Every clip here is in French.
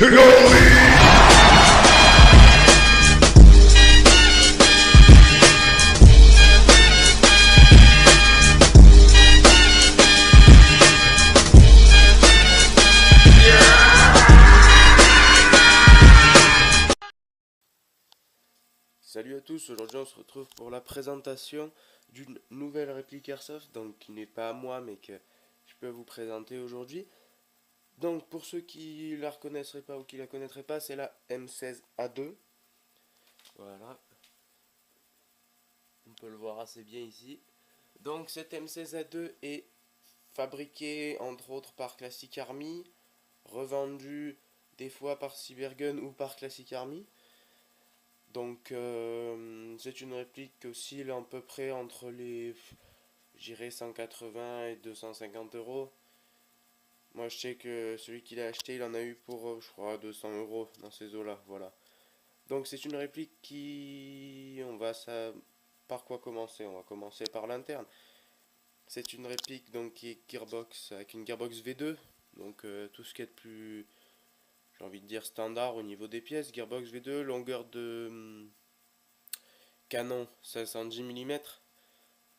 Salut à tous, aujourd'hui on se retrouve pour la présentation d'une nouvelle réplique Airsoft, donc qui n'est pas à moi mais que je peux vous présenter aujourd'hui. Donc pour ceux qui la reconnaîtraient pas ou qui la connaîtraient pas, c'est la M16A2. Voilà, on peut le voir assez bien ici. Donc cette M16A2 est fabriquée entre autres par Classic Army, revendue des fois par Cybergun ou par Classic Army. Donc c'est une réplique qui oscille à peu près entre les, j'irais 180 et 250 euros. Moi je sais que celui qui l'a acheté, il en a eu pour je crois 200 euros dans ces eaux là, voilà. Donc c'est une réplique qui, par quoi commencer? On va commencer par l'interne. C'est une réplique donc qui est gearbox, avec une gearbox V2, donc tout ce qui est de plus, j'ai envie de dire standard au niveau des pièces. Gearbox V2, longueur de canon 510 mm,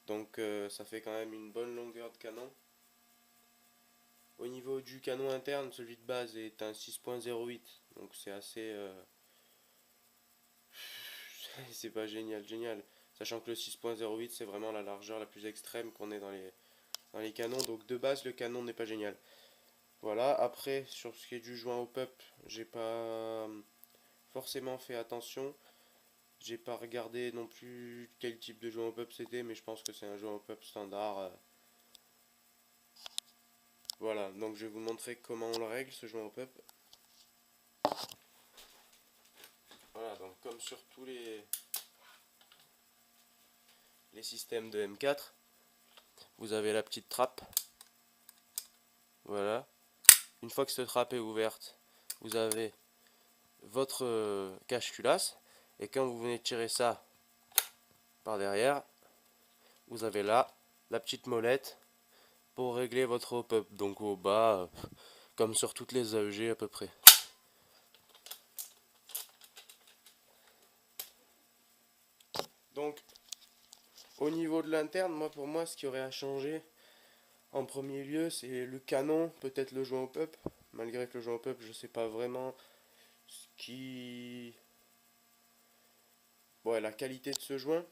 donc ça fait quand même une bonne longueur de canon. Au niveau du canon interne, celui de base est un 6.08, donc c'est assez c'est pas génial, sachant que le 6.08 c'est vraiment la largeur la plus extrême qu'on ait dans les canons, donc de base le canon n'est pas génial. Voilà, après sur ce qui est du joint au pup, j'ai pas forcément fait attention. J'ai pas regardé non plus quel type de joint au pup c'était, mais je pense que c'est un joint au pup standard. Voilà, donc je vais vous montrer comment on le règle ce joint au pup. Voilà, donc comme sur tous les systèmes de M4, vous avez la petite trappe. Voilà. Une fois que cette trappe est ouverte, vous avez votre cache-culasse. Et quand vous venez tirer ça par derrière, vous avez là la petite molette pour régler votre hop-up, donc au bas, comme sur toutes les AEG à peu près. Donc au niveau de l'interne, pour moi ce qui aurait à changer en premier lieu, c'est le canon, peut-être le joint hop-up, malgré que le joint hop-up je sais pas vraiment ce qui, ouais, la qualité de ce joint,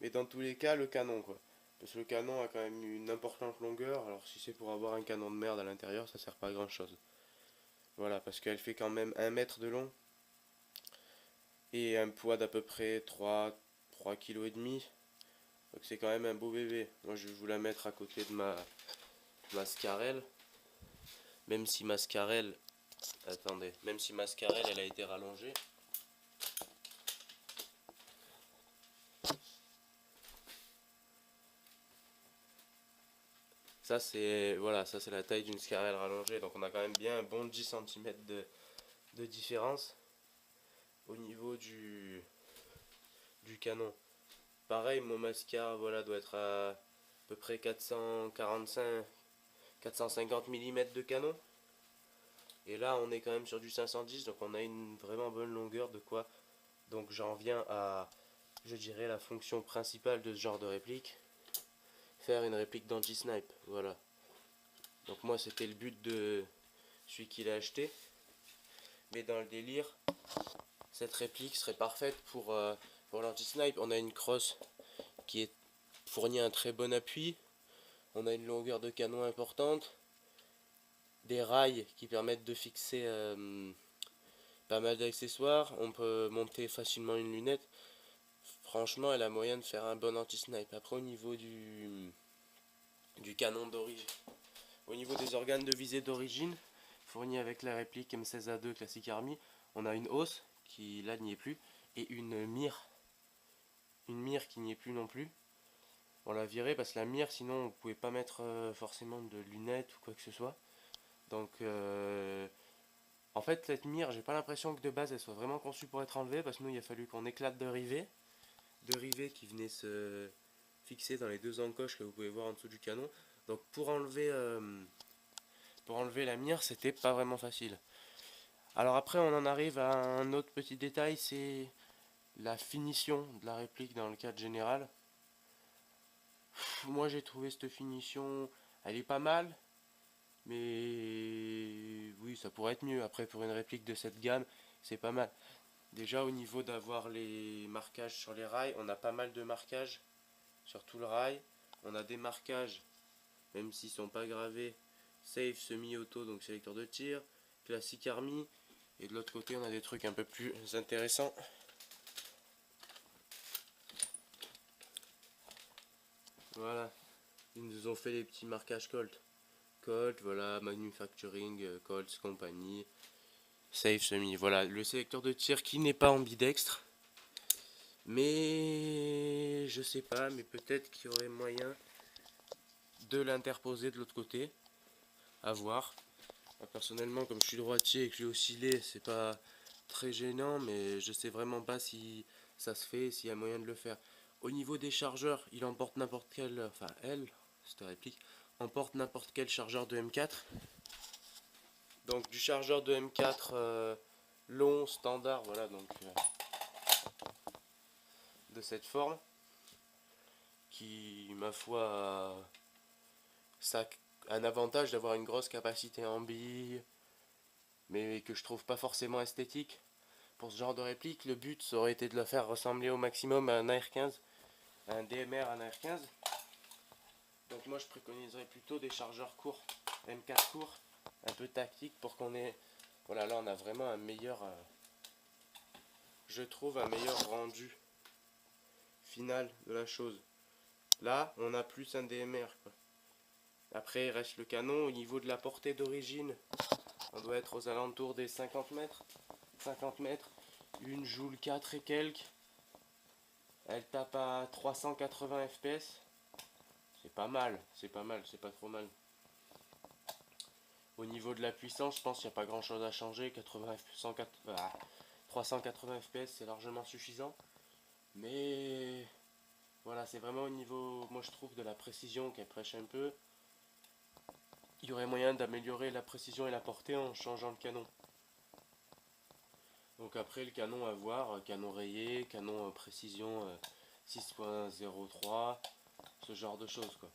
mais dans tous les cas le canon quoi. Parce que le canon a quand même une importante longueur, alors si c'est pour avoir un canon de merde à l'intérieur, ça sert pas à grand chose. Voilà, parce qu'elle fait quand même 1 mètre de long, et un poids d'à peu près 3,5 kg. Donc c'est quand même un beau bébé. Moi je vais vous la mettre à côté de ma Scarel. Même si ma Scarel, attendez, même si ma Scarel elle a été rallongée. Ça c'est, voilà, ça c'est la taille d'une Scarel rallongée, donc on a quand même bien un bon 10 cm de différence au niveau du canon. Pareil, mon mascara, voilà, doit être à peu près 450 mm de canon. Et là on est quand même sur du 510, donc on a une vraiment bonne longueur de quoi. Donc j'en viens à, je dirais, la fonction principale de ce genre de réplique. Faire une réplique d'anti-snipe, voilà. Donc moi c'était le but de celui qui l'a acheté. Mais dans le délire, cette réplique serait parfaite pour l'anti-snipe. On a une crosse qui est fournit un très bon appui. On a une longueur de canon importante. Des rails qui permettent de fixer pas mal d'accessoires. On peut monter facilement une lunette. Franchement, elle a moyen de faire un bon anti-snipe. Après, au niveau du canon d'origine, au niveau des organes de visée d'origine, fournis avec la réplique M16A2 Classic Army, on a une hausse qui là n'y est plus, et une mire qui n'y est plus non plus. On l'a virée parce que la mire, sinon on pouvait pas mettre forcément de lunettes ou quoi que ce soit. Donc en fait cette mire, j'ai pas l'impression que de base elle soit vraiment conçue pour être enlevée, parce que nous il a fallu qu'on éclate de rivets qui venaient se fixer dans les deux encoches que vous pouvez voir en dessous du canon. Donc pour enlever la mire, c'était pas vraiment facile. Alors après, on en arrive à un autre petit détail, c'est la finition de la réplique dans le cadre général. Moi j'ai trouvé cette finition, elle est pas mal, mais oui, ça pourrait être mieux. Après, pour une réplique de cette gamme, c'est pas mal. Déjà au niveau d'avoir les marquages sur les rails, on a pas mal de marquages sur tout le rail. On a des marquages, même s'ils sont pas gravés, safe, semi-auto, donc sélecteur de tir, classique army. Et de l'autre côté, on a des trucs un peu plus intéressants. Voilà, ils nous ont fait les petits marquages Colt. Colt, voilà, Manufacturing, Colt Company, Safe Semi. Voilà, le sélecteur de tir qui n'est pas ambidextre. Mais je sais pas, mais peut-être qu'il y aurait moyen de l'interposer de l'autre côté. À voir. Moi, personnellement, comme je suis droitier et que je vais osciller, c'est pas très gênant, mais je sais vraiment pas si ça se fait, s'il y a moyen de le faire. Au niveau des chargeurs, il emporte n'importe quel, enfin elle, cette réplique, emporte n'importe quel chargeur de M4. Donc du chargeur de M4 long, standard, voilà, donc de cette forme, qui, ma foi, ça a un avantage d'avoir une grosse capacité en billes, mais que je trouve pas forcément esthétique. Pour ce genre de réplique, le but ça aurait été de la faire ressembler au maximum à un AR-15, à un DMR, un AR-15. Donc moi je préconiserais plutôt des chargeurs courts, M4 courts, un peu tactiques pour qu'on ait... Voilà, là on a vraiment un meilleur... je trouve un meilleur rendu final de la chose. Là, on a plus un DMR, quoi. Après, il reste le canon. Au niveau de la portée d'origine, on doit être aux alentours des 50 mètres. 50 mètres, une joule 4 et quelques. Elle tape à 380 fps. C'est pas mal, c'est pas mal, c'est pas trop mal. Au niveau de la puissance, je pense qu'il n'y a pas grand chose à changer. 380 fps, c'est largement suffisant. Mais voilà, c'est vraiment au niveau, moi je trouve, de la précision qu'elle prêche un peu. Il y aurait moyen d'améliorer la précision et la portée en changeant le canon. Donc après le canon à voir, canon rayé, canon précision 6.03, ce genre de choses quoi.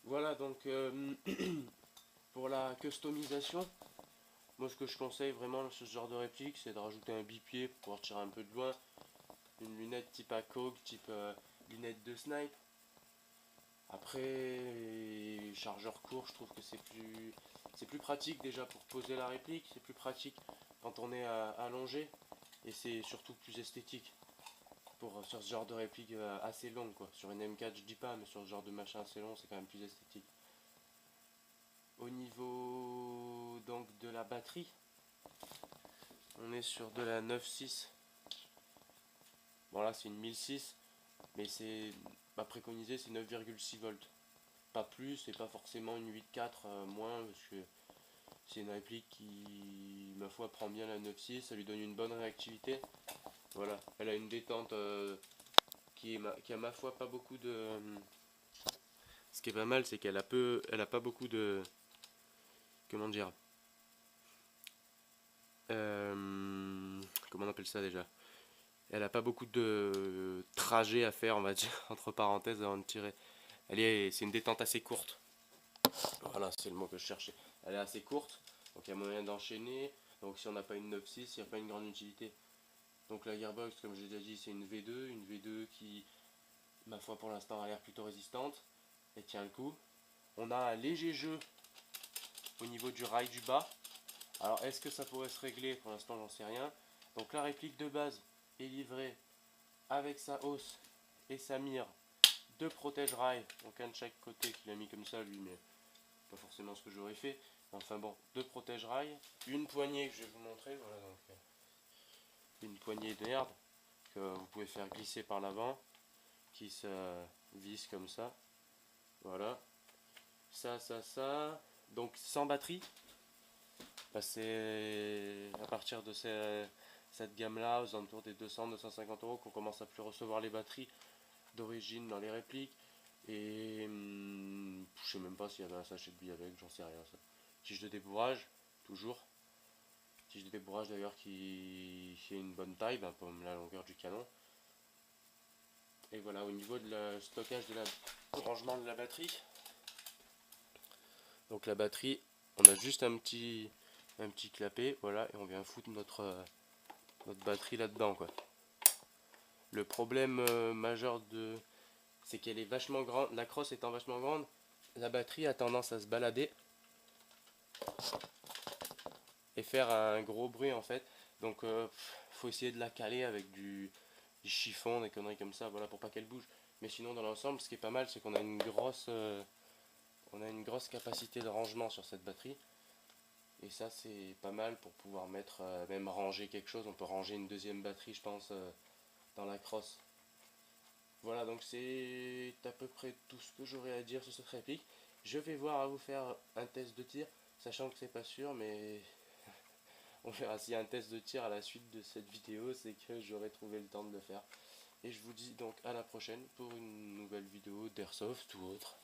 Voilà donc pour la customisation, moi ce que je conseille vraiment sur ce genre de réplique, c'est de rajouter un bipied pour pouvoir tirer un peu de loin, une lunette type ACOG, type lunette de snipe. Après, chargeur court, je trouve que c'est plus pratique déjà pour poser la réplique, c'est plus pratique quand on est allongé, et c'est surtout plus esthétique pour sur ce genre de réplique assez longue quoi. Sur une M4 je dis pas, mais sur ce genre de machin assez long, c'est quand même plus esthétique. Au niveau donc de la batterie, on est sur de la 9.6. Bon là c'est une 1006, mais c'est pas préconisé, c'est 9,6 volts. Pas plus et pas forcément une 8.4 moins, parce que c'est une réplique qui, ma foi, prend bien la 9.6, ça lui donne une bonne réactivité. Voilà, elle a une détente qui a ma foi pas beaucoup de... Ce qui est pas mal, c'est qu'elle elle a pas beaucoup de... Comment dire Comment on appelle ça déjà? Elle a pas beaucoup de trajets à faire, on va dire, entre parenthèses, avant de tirer. C'est une détente assez courte. Voilà, c'est le mot que je cherchais. Elle est assez courte, donc il y a moyen d'enchaîner. Donc si on n'a pas une 9.6, il n'y a pas une grande utilité. Donc la gearbox, comme j'ai déjà dit, c'est une V2 qui, ma foi, pour l'instant, a l'air plutôt résistante. Elle tient le coup. On a un léger jeu au niveau du rail du bas. Alors est-ce que ça pourrait se régler? Pour l'instant, j'en sais rien. Donc la réplique de base est livrée avec sa hausse et sa mire de protège-rail. Donc un de chaque côté qu'il a mis comme ça, lui, mais pas forcément ce que j'aurais fait. Enfin bon, deux protège-rail, une poignée que je vais vous montrer, voilà, donc une poignée de merde que vous pouvez faire glisser par l'avant, qui se visse comme ça, voilà, ça, donc sans batterie, c'est à partir de cette gamme là, aux alentours des 200-250 euros, qu'on commence à plus recevoir les batteries d'origine dans les répliques. Et je sais même pas s'il y avait un sachet de billes avec, j'en sais rien ça. Tige de débourrage, toujours. petit débourrage d'ailleurs qui fait une bonne taille, ben, pour la longueur du canon. Et voilà, au niveau de la stockage de rangement de la batterie. Donc la batterie, on a juste un petit clapet, voilà, et on vient foutre notre batterie là-dedans, quoi. Le problème majeur c'est qu'elle est vachement grande, la crosse étant vachement grande, la batterie a tendance à se balader et faire un gros bruit en fait. Donc faut essayer de la caler avec du chiffon, des conneries comme ça, voilà, pour pas qu'elle bouge. Mais sinon dans l'ensemble, ce qui est pas mal, c'est qu'on a une grosse capacité de rangement sur cette batterie. Et ça c'est pas mal pour pouvoir mettre, même ranger quelque chose. On peut ranger une deuxième batterie, je pense, dans la crosse. Voilà, donc c'est à peu près tout ce que j'aurais à dire sur cette réplique. Je vais voir à vous faire un test de tir, sachant que c'est pas sûr, mais on verra s'il y a un test de tir à la suite de cette vidéo, c'est que j'aurai trouvé le temps de le faire. Et je vous dis donc à la prochaine pour une nouvelle vidéo d'Airsoft ou autre.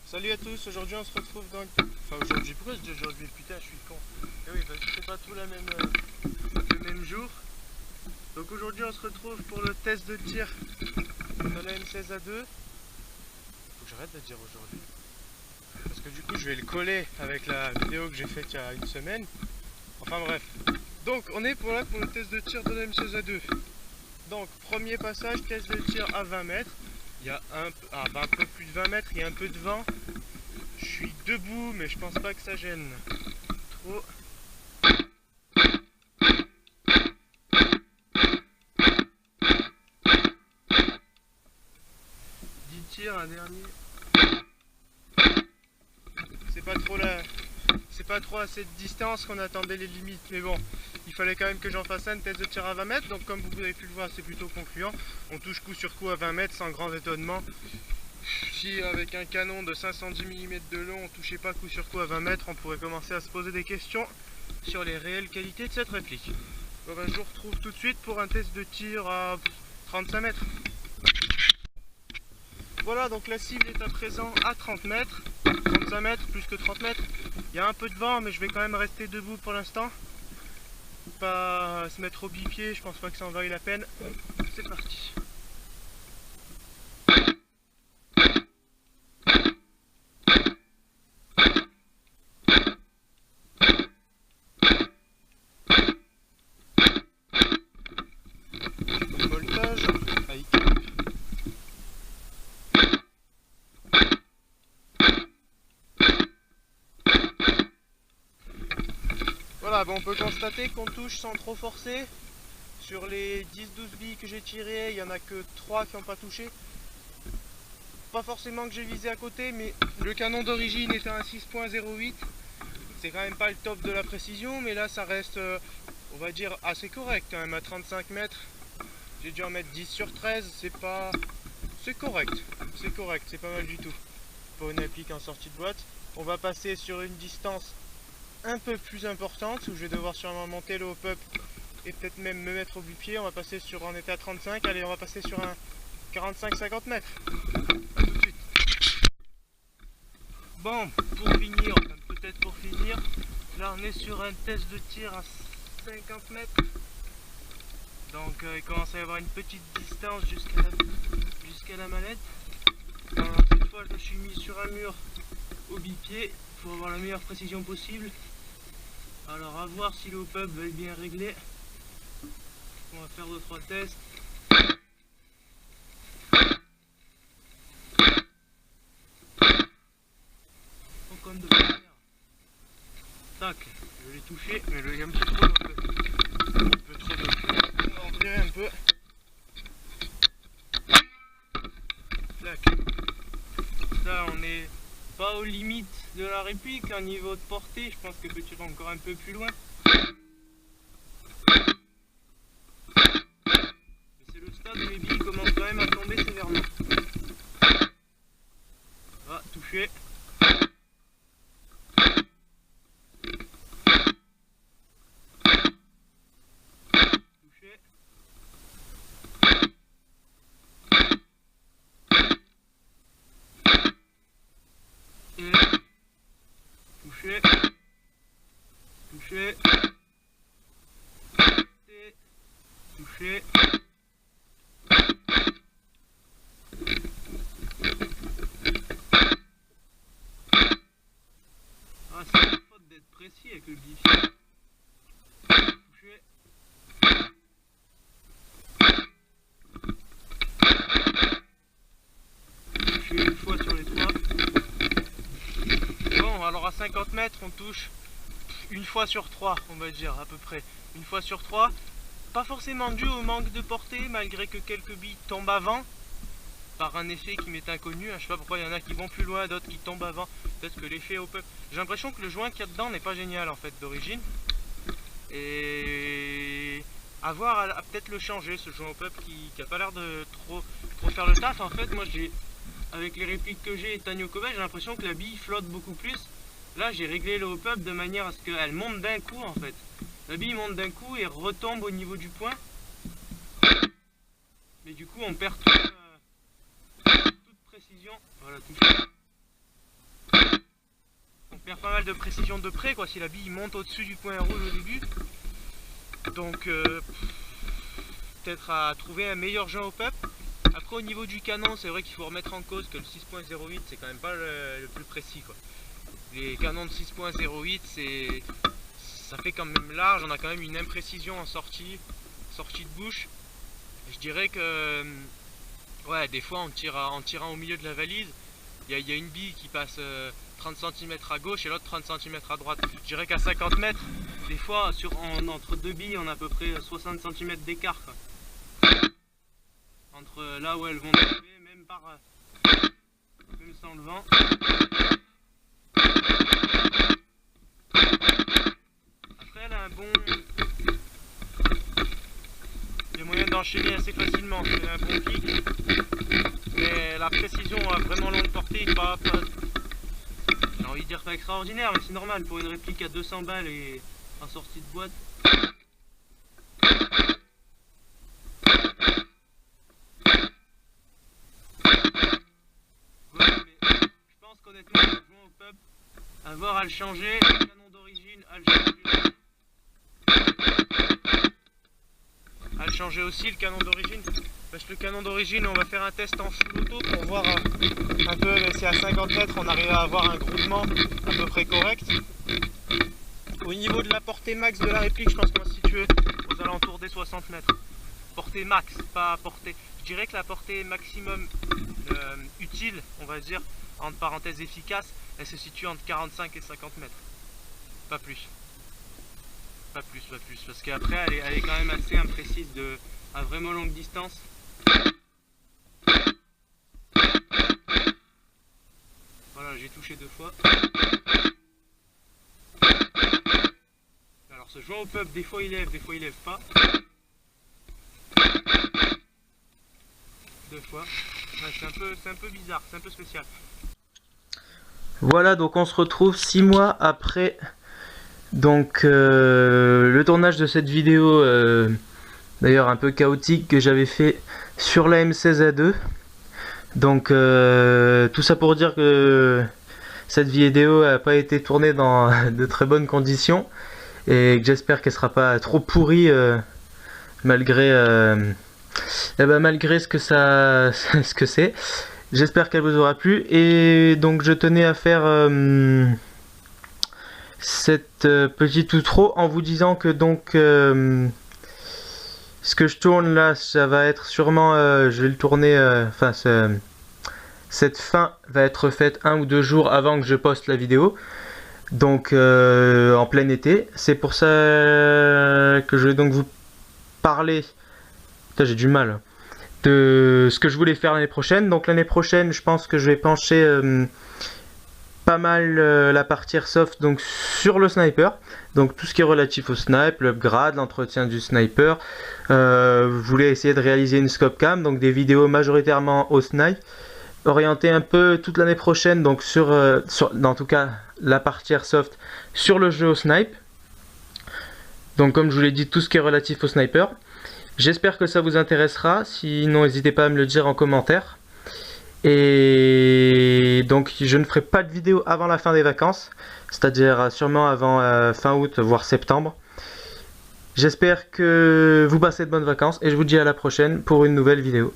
Salut à tous, aujourd'hui on se retrouve dans... Enfin aujourd'hui, pourquoi je dis aujourd'hui? Putain, je suis con. Et oui, parce que c'est pas tout le même jour. Donc aujourd'hui on se retrouve pour le test de tir de la M16A2. Faut que j'arrête de dire aujourd'hui. Parce que du coup je vais le coller avec la vidéo que j'ai faite il y a une semaine. Enfin bref. Donc on est là pour le test de tir de la M16A2. Donc premier passage, test de tir à 20 mètres. Il y a un peu plus de 20 mètres, il y a un peu de vent. Je suis debout mais je pense pas que ça gêne trop. Un dernier. C'est pas trop à cette distance qu'on attendait les limites, mais bon, il fallait quand même que j'en fasse un test de tir à 20 mètres, donc comme vous avez pu le voir, c'est plutôt concluant. On touche coup sur coup à 20 mètres sans grand étonnement. Si avec un canon de 510 mm de long, on touchait pas coup sur coup à 20 mètres, on pourrait commencer à se poser des questions sur les réelles qualités de cette réplique. Bon, ben, je vous retrouve tout de suite pour un test de tir à 35 mètres. Voilà, donc la cible est à présent à 30 mètres, 35 mètres, plus que 30 mètres. Il y a un peu de vent, mais je vais quand même rester debout pour l'instant. Pas se mettre au bipied, je pense pas que ça en vaille la peine. C'est parti. Voltage, avec voilà, bon, on peut constater qu'on touche sans trop forcer. Sur les 10-12 billes que j'ai tirées, il n'y en a que 3 qui n'ont pas touché. Pas forcément que j'ai visé à côté, mais le canon d'origine était un 6.08. C'est quand même pas le top de la précision, mais là ça reste, on va dire, assez correct quand même à 35 mètres. J'ai dû en mettre 10 sur 13, c'est correct, c'est pas mal du tout. Pour une applique en sortie de boîte. On va passer sur une distance un peu plus importante, où je vais devoir sûrement monter le hop-up et peut-être même me mettre au bipied. On va passer sur un état 35, allez, on va passer sur un 45-50 mètres. A tout de suite. Bon, pour finir, peut-être pour finir, là on est sur un test de tir à 50 mètres. Donc il commence à y avoir une petite distance jusqu'à la manette. Cette fois je me suis mis sur un mur au bipied pour avoir la meilleure précision possible. Alors à voir si le hop-up va être bien réglé. On va faire 2-3 tests. On compte de faire. Tac, je l'ai touché, mais il y a un peu trop de... On va en tirer un peu. Tac. Ça, on est pas aux limites de la réplique, en niveau de portée, je pense que peut tirer encore un peu plus loin. C'est le stade où les billes commencent quand même à tomber sévèrement. Ah, touché. Touché. Et touché. toucher, toucher. Ah, c'est la faute d'être précis avec le biff. Toucher. Toucher une fois sur les trois. Bon, alors à 50 mètres, on touche une fois sur 3, on va dire, à peu près. Une fois sur 3. Pas forcément dû au manque de portée, malgré que quelques billes tombent avant. Par un effet qui m'est inconnu. Je sais pas pourquoi il y en a qui vont plus loin, d'autres qui tombent avant. Peut-être que l'effet au peuple. J'ai l'impression que le joint qu'il y a dedans n'est pas génial en fait d'origine. Et à voir, à peut-être le changer, ce joint au peuple qui a pas l'air de trop faire le taf. En fait, moi j'ai, avec les répliques que j'ai et Tanyo Kobe, j'ai l'impression que la bille flotte beaucoup plus. Là j'ai réglé le hop-up de manière à ce qu'elle monte d'un coup en fait. La bille monte d'un coup et retombe au niveau du point. Mais du coup on perd toute précision. Voilà, on perd pas mal de précision de près quoi si la bille monte au-dessus du point rouge au début. Donc peut-être à trouver un meilleur jeu hop-up. Après au niveau du canon, c'est vrai qu'il faut remettre en cause que le 6.08 c'est quand même pas le plus précis quoi. Les canons de 6.08 ça fait quand même large, on a quand même une imprécision en sortie de bouche. Je dirais que ouais, des fois en tirant au milieu de la valise, il y a une bille qui passe 30 cm à gauche et l'autre 30 cm à droite. Je dirais qu'à 50 mètres, des fois entre deux billes on a à peu près 60 cm d'écart. Entre là où elles vont tomber, même sans le vent. Après elle a un bon... Il y a moyen d'enchaîner assez facilement, c'est un bon kick. Mais la précision à vraiment longue portée, pas j'ai envie de dire pas extraordinaire, mais c'est normal pour une réplique à 200 balles et en sortie de boîte. Honnêtement, le joint au pub, avoir à le changer, le canon d'origine, à le changer aussi, le canon d'origine. Parce que le canon d'origine, on va faire un test en full auto pour voir un peu si à 50 mètres on arrive à avoir un groupement à peu près correct. Au niveau de la portée max de la réplique, je pense qu'on va se situer aux alentours des 60 mètres. Portée max, pas portée. Je dirais que la portée maximum utile, on va dire, entre parenthèses efficace, elle se situe entre 45 et 50 mètres. Pas plus. Pas plus, parce qu'après elle est quand même assez imprécise à vraiment longue distance. Voilà, j'ai touché 2 fois. Alors ce joint au pub, des fois il lève pas. 2 fois. Ouais, c'est un peu bizarre, c'est un peu spécial. Voilà, donc on se retrouve 6 mois après donc le tournage de cette vidéo, d'ailleurs un peu chaotique, que j'avais fait sur la M16A2. Donc tout ça pour dire que cette vidéo n'a pas été tournée dans de très bonnes conditions et que j'espère qu'elle sera pas trop pourrie malgré ce que ce que c'est. J'espère qu'elle vous aura plu et donc je tenais à faire cette petite outro en vous disant que donc ce que je tourne là, ça va être sûrement, je vais le tourner, cette fin va être faite 1 ou 2 jours avant que je poste la vidéo, donc en plein été. C'est pour ça que je vais donc vous parler, j'ai du mal, de ce que je voulais faire l'année prochaine. Donc l'année prochaine, je pense que je vais pencher pas mal la partie airsoft donc sur le sniper, donc tout ce qui est relatif au snipe, l'upgrade, l'entretien du sniper. Je voulais essayer de réaliser une scope cam, donc des vidéos majoritairement au snipe, orienté un peu toute l'année prochaine donc en tout cas la partie airsoft sur le jeu au snipe. Donc comme je vous l'ai dit, tout ce qui est relatif au sniper. J'espère que ça vous intéressera, sinon n'hésitez pas à me le dire en commentaire. Et donc je ne ferai pas de vidéo avant la fin des vacances, c'est-à-dire sûrement avant fin août voire septembre. J'espère que vous passez de bonnes vacances et je vous dis à la prochaine pour une nouvelle vidéo.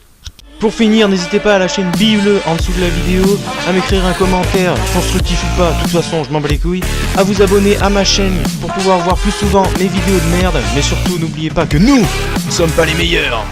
Pour finir, n'hésitez pas à lâcher une bille bleue en dessous de la vidéo, à m'écrire un commentaire, constructif ou pas, de toute façon je m'en bats les couilles, à vous abonner à ma chaîne pour pouvoir voir plus souvent mes vidéos de merde, mais surtout n'oubliez pas que nous ne sommes pas les meilleurs.